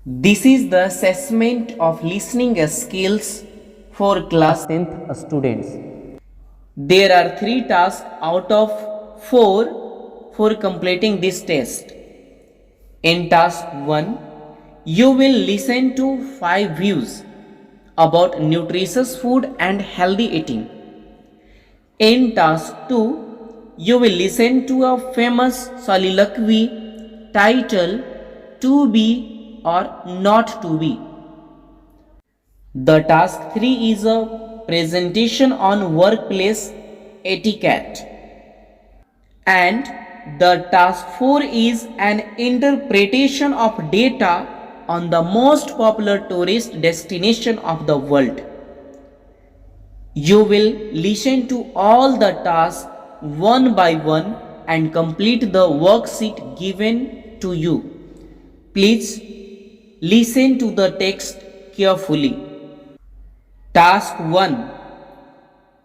This is the assessment of listening skills for class 10th students. There are 3 tasks out of 4 for completing this test. In task 1, you will listen to 5 views about nutritious food and healthy eating. In task 2, you will listen to a famous soliloquy titled To Be or Not to Be. The task 3 is a presentation on workplace etiquette. And the task 4 is an interpretation of data on the most popular tourist destination of the world. You will listen to all the tasks one by one and complete the worksheet given to you. Please listen to the text carefully. Task 1.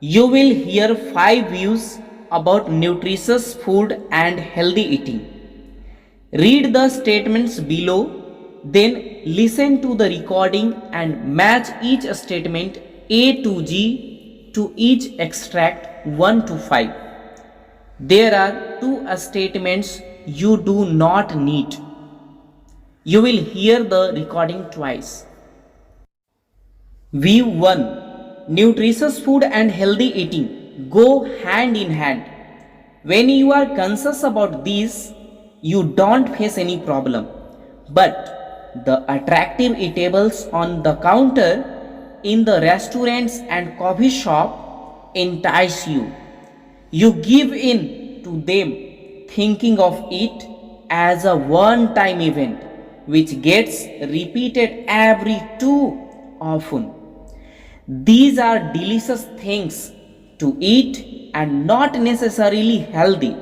You will hear 5 views about nutritious food and healthy eating. Read the statements below, then listen to the recording and match each statement A to G to each extract 1 to 5. There are 2 statements you do not need. You will hear the recording twice. View 1. Nutritious food and healthy eating go hand in hand. When you are conscious about these, you don't face any problem. But the attractive eatables on the counter in the restaurants and coffee shop entice you. You give in to them thinking of it as a one-time event which gets repeated every too often. These are delicious things to eat and not necessarily healthy.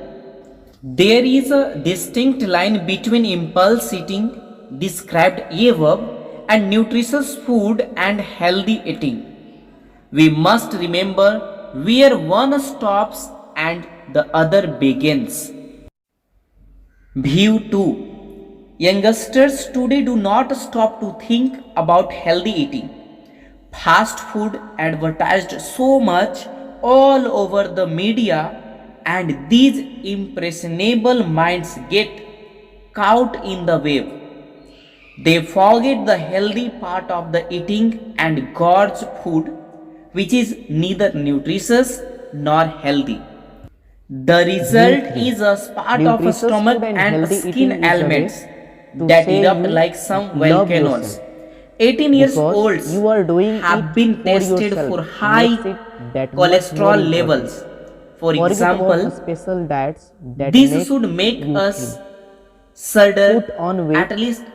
There is a distinct line between impulse eating, described above, and nutritious food and healthy eating. We must remember where one stops and the other begins. View 2. Youngsters today do not stop to think about healthy eating. Fast food advertised so much all over the media, and these impressionable minds get caught in the wave. They forget the healthy part of the eating and gorge food, which is neither nutritious nor healthy. The result is a spark of a stomach and skin ailments that erupt like some volcanoes. 18 years olds have been tested for high cholesterol levels. For example, this should make us shudder, at least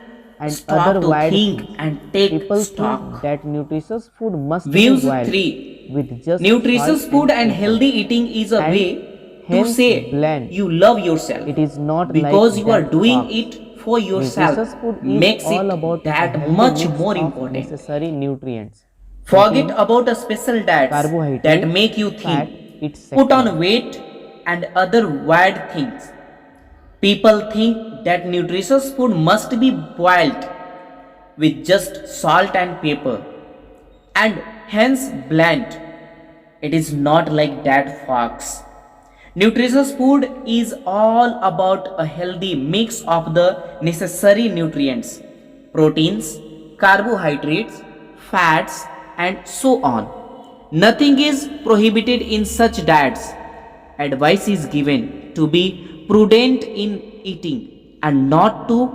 stop to think and take stock. That nutritious food must Views be wild 3. with just Nutritious salt food and pepper. healthy eating is a And way to hence say bland. you love yourself. It is not Because like you are that doing fox. it for Nutritious yourself food is makes all it about a that healthy much mix more of important. necessary nutrients. Forget Protein, about a special diets that carbohydrate, make you fat, think, etc. put on weight and other weird things. People think that nutritious food must be boiled with just salt and pepper and hence bland. It is not like that, folks. Nutritious food is all about a healthy mix of the necessary nutrients, proteins, carbohydrates, fats, and so on. Nothing is prohibited in such diets. Advice is given to be prudent in eating and not to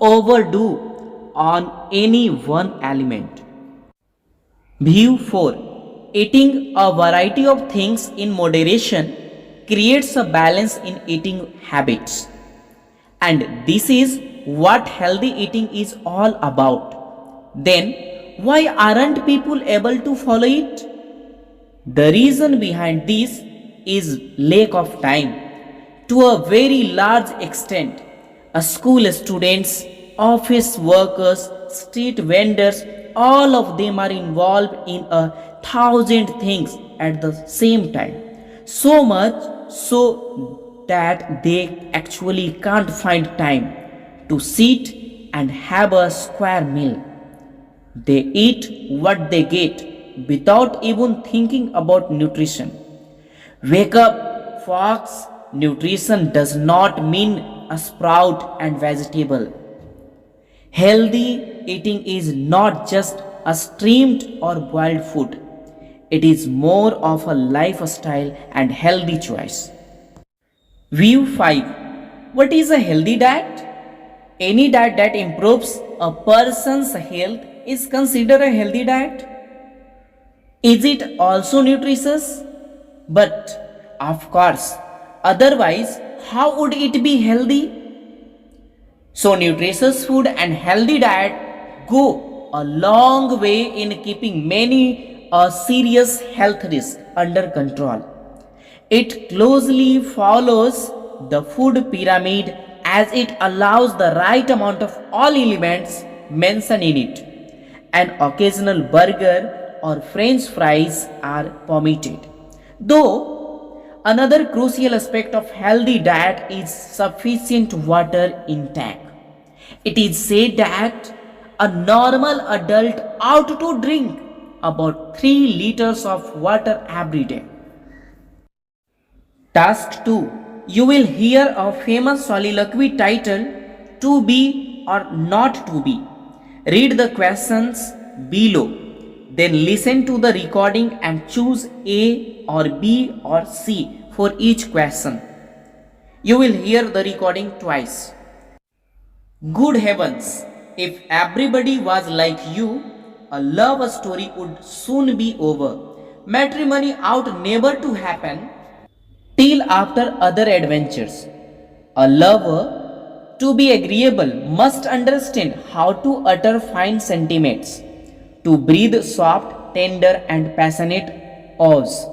overdo on any one element. View 4. Eating a variety of things in moderation creates a balance in eating habits. And this is what healthy eating is all about. Then, why aren't people able to follow it? The reason behind this is lack of time. To a very large extent, school students, office workers, street vendors, all of them are involved in 1,000 things at the same time. So much so that they actually can't find time to sit, and have a square meal. They eat what they get without even thinking about nutrition. Wake up, folks. Nutrition does not mean a sprout and vegetable. Healthy eating is not just a steamed or boiled food. It is more of a lifestyle and healthy choice. View 5. What is a healthy diet? Any diet that improves a person's health is considered a healthy diet. Is it also nutritious? But of course, otherwise, how would it be healthy? So, nutritious food and healthy diet go a long way in keeping many serious health risks under control. It closely follows the food pyramid as it allows the right amount of all elements mentioned in it. An occasional burger or french fries are permitted. Though another crucial aspect of healthy diet is sufficient water intake. It is said that a normal adult ought to drink about 3 liters of water every day. Task 2. You will hear a famous soliloquy titled To Be or Not to Be. Read the questions below. Then listen to the recording and choose A or B or C for each question. You will hear the recording twice. Good heavens, if everybody was like you, a love story would soon be over. Matrimony ought never to happen till after other adventures. A lover, to be agreeable, must understand how to utter fine sentiments, to breathe soft, tender, and passionate oaths.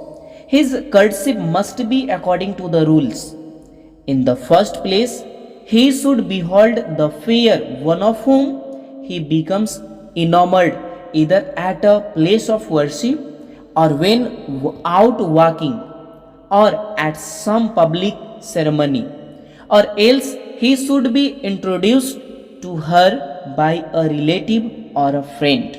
His courtship must be according to the rules. In the first place, he should behold the fair one of whom he becomes enamored either at a place of worship or when out walking or at some public ceremony, or else he should be introduced to her by a relative or a friend,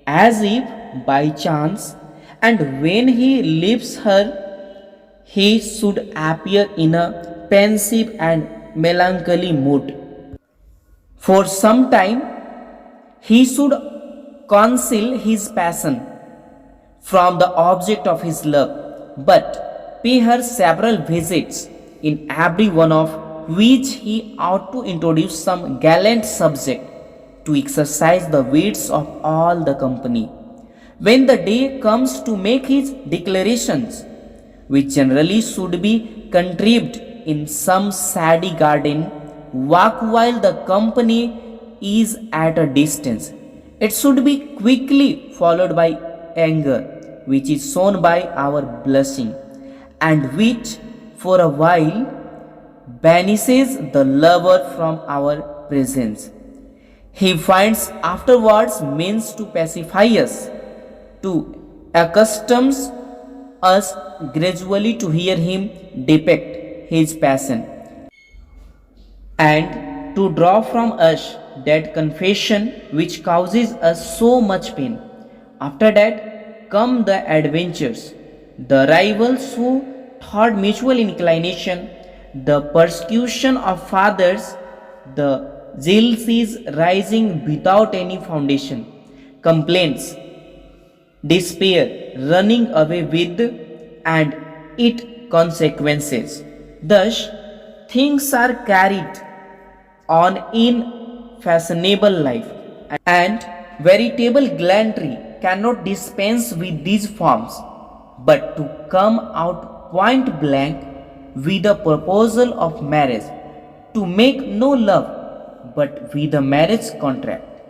as if by chance, and when he leaves her, he should appear in a pensive and melancholy mood. For some time, he should conceal his passion from the object of his love, but pay her several visits, in every one of which he ought to introduce some gallant subject to exercise the wits of all the company. When the day comes to make his declarations, which generally should be contrived in some shady garden, walk while the company is at a distance. It should be quickly followed by anger, which is shown by our blushing, and which for a while banishes the lover from our presence. He finds afterwards means to pacify us, to accustom us gradually to hear him depict his passion, and to draw from us that confession which causes us so much pain. After that come the adventures, the rivals who thought mutual inclination, the persecution of fathers, the jealousies rising without any foundation, complaints, despair, running away with, and its consequences. Thus, things are carried on in fashionable life, and veritable gallantry cannot dispense with these forms, but to come out point blank with a proposal of marriage, to make no love but with a marriage contract,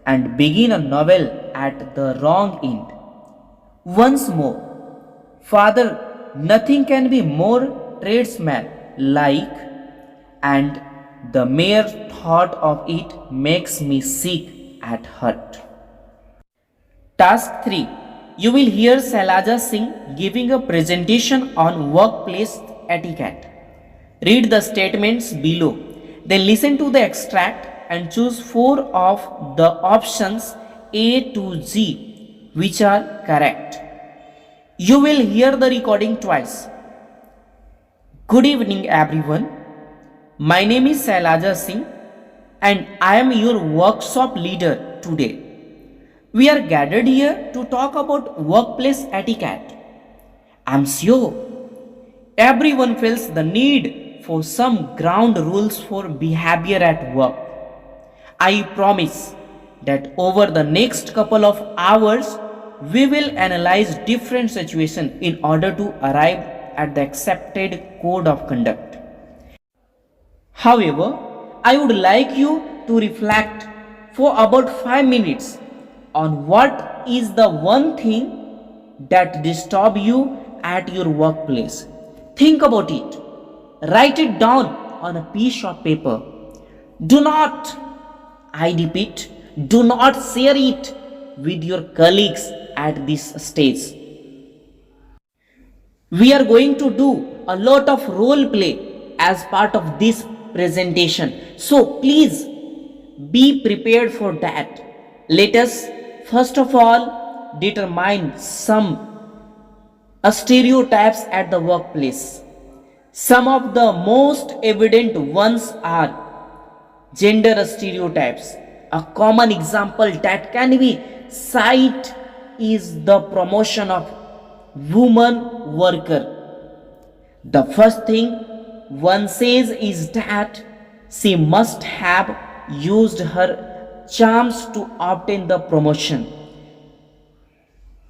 and begin a novel at the wrong end. Once more, Father, nothing can be more tradesman like, and the mere thought of it makes me sick at heart. Task 3. You will hear Shailaja Singh giving a presentation on workplace etiquette. Read the statements below. Then listen to the extract and choose 4 of the options A to Z which are correct. You will hear the recording twice. Good evening everyone. My name is Sailaja Singh and I am your workshop leader today. We are gathered here to talk about workplace etiquette. I'm sure everyone feels the need for some ground rules for behavior at work. I promise that over the next couple of hours, we will analyze different situations in order to arrive at the accepted code of conduct. However, I would like you to reflect for about 5 minutes on what is the one thing that disturbs you at your workplace. Think about it. Write it down on a piece of paper. Do not, I repeat, do not share it with your colleagues at this stage. We are going to do a lot of role play as part of this presentation. So please be prepared for that. Let us first of all determine some stereotypes at the workplace. Some of the most evident ones are gender stereotypes. A common example that can be cited is the promotion of woman worker. The first thing one says is that she must have used her charms to obtain the promotion.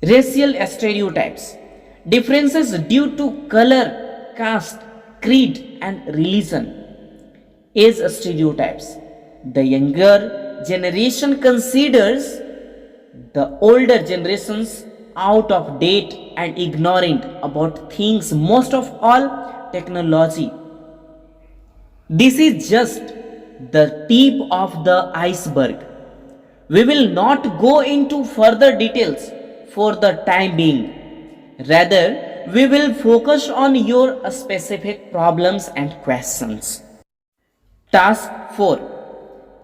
Racial stereotypes. Differences due to color, caste, creed, and religion. Age stereotypes. The younger generation considers the older generations out of date and ignorant about things, most of all technology. This is just the tip of the iceberg. We will not go into further details for the time being. Rather, we will focus on your specific problems and questions. Task 4.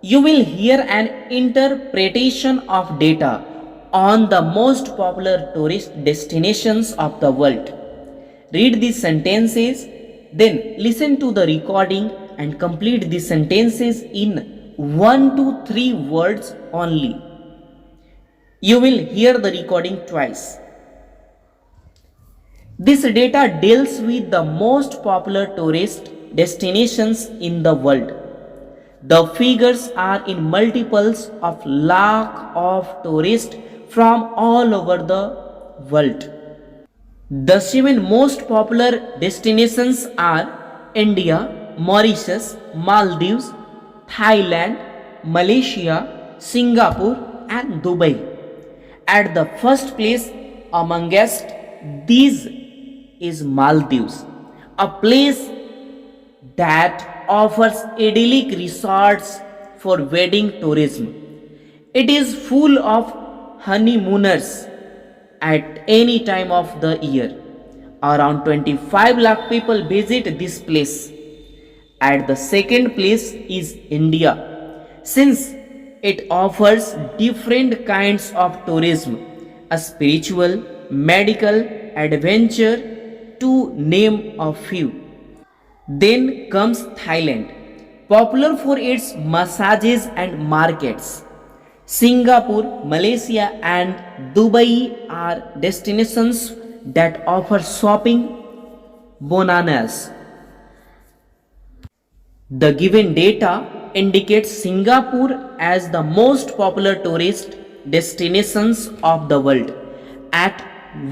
You will hear an interpretation of data on the most popular tourist destinations of the world. Read these sentences, then listen to the recording and complete the sentences in 1 to 3 words only. You will hear the recording twice. This data deals with the most popular tourist destinations in the world. The figures are in multiples of lakh of tourists from all over the world. The 7 most popular destinations are India, Mauritius, Maldives, Thailand, Malaysia, Singapore and Dubai. At the first place amongst these is Maldives, a place that offers idyllic resorts for wedding tourism. It is full of honeymooners at any time of the year. Around 25 lakh people visit this place. At the second place is India, since it offers different kinds of tourism, a spiritual, medical, adventure, to name a few. Then comes Thailand, popular for its massages and markets. Singapore, Malaysia, and Dubai are destinations that offer shopping bananas. The given data indicates Singapore as the most popular tourist destinations of the world. At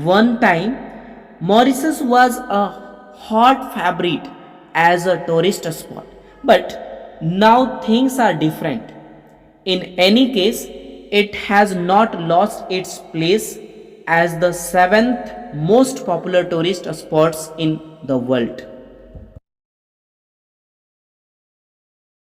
one time, Mauritius was a hot favorite as a tourist spot, but now things are different. In any case, it has not lost its place as the 7th most popular tourist spots in the world.